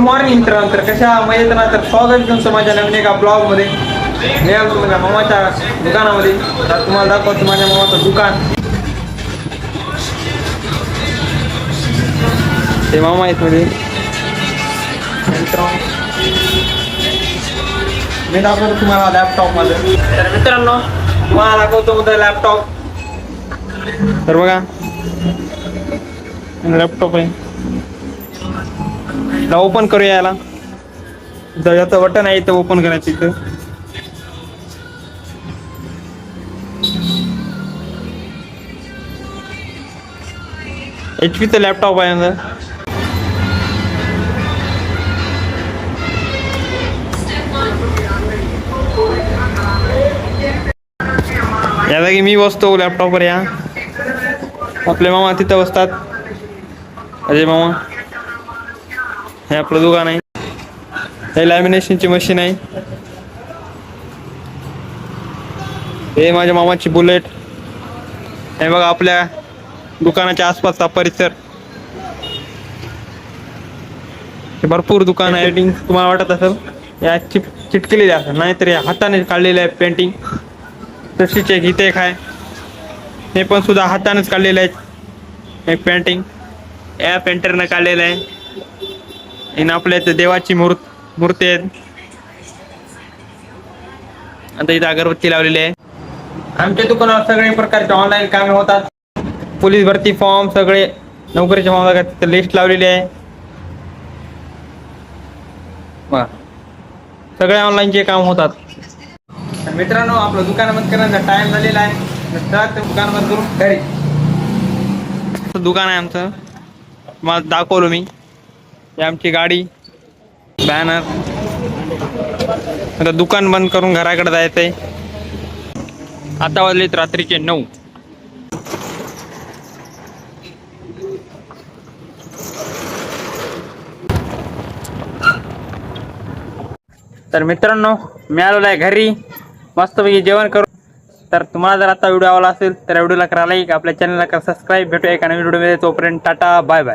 Morning मित्रांनो, तर कशा मजेत ना. तर स्वागत तुमचं माझ्या नवीन एका ब्लॉगमध्ये. मी आलो माझ्या मामाच्या दुकानामध्ये. तर तुम्हाला दाखवतो माझ्या मामाचं दुकान. ते मामा आहेत मध्ये मित्रांनो. मी दाखवतो तुम्हाला लॅपटॉप मध्ये. तर मित्रांनो तुम्हाला दाखवतो उद्या लॅपटॉप. तर बघा लॅपटॉप आहे. ओपन करूया याला. याचं बटन आहे इथं ओपन करायचं. इथं HP चं लॅपटॉप आहे ना. या जागी मी बसतो लॅपटॉपवर. या आपले मामा तिथं बसतात, अजय मामा. हे आपलं दुकान आहे. हे लॅमिनेशनची मशीन आहे. हे माझ्या मामाची बुलेट. हे बघा आपल्या दुकानाच्या आसपासचा परिसर. हे भरपूर दुकान आहे. पेंटिंग तुम्हाला वाटत असेल या चिटकेलेली असेल, नाहीतर या हाताने काढलेलं आहे पेंटिंग. तशीच एक इथे एक आहे, हे पण सुद्धा हातानेच काढलेलं आहे एक पेंटिंग. या पेंटरनं काढलेलं आहे. आणि आपल्या इथे देवाची मूर्ती आहेत. आता इथं अगरबत्ती लावलेली आहे. आमच्या दुकानावर सगळे प्रकारचे ऑनलाईन कामे होतात. पोलीस भरती फॉर्म, सगळे नोकरीच्या फॉर्म तिथं लिस्ट लावलेली आहे. सगळे ऑनलाईनचे काम होतात. मित्रांनो आपलं दुकान बंद करण्याचा टाइम झालेला आहे. दुकान बंद करून घरी. दुकान आहे आमचं, मला दाखवलं मी. ही आमची गाडी, बॅनर. आता दुकान बंद करून घराकडे जायचंय. आता वाजलेत रात्रीचे 9. तर मित्रांनो मी आलेलो आहे घरी मस्तपैकी जेवण करू. तर तुम्हाला जर आता व्हिडिओ आवडला असेल तर व्हिडिओला करा लाईक, आपल्या चॅनलला करा सबस्क्राईब. भेटूया एका नवीन व्हिडिओमध्ये. तोपर्यंत टाटा बाय बाय.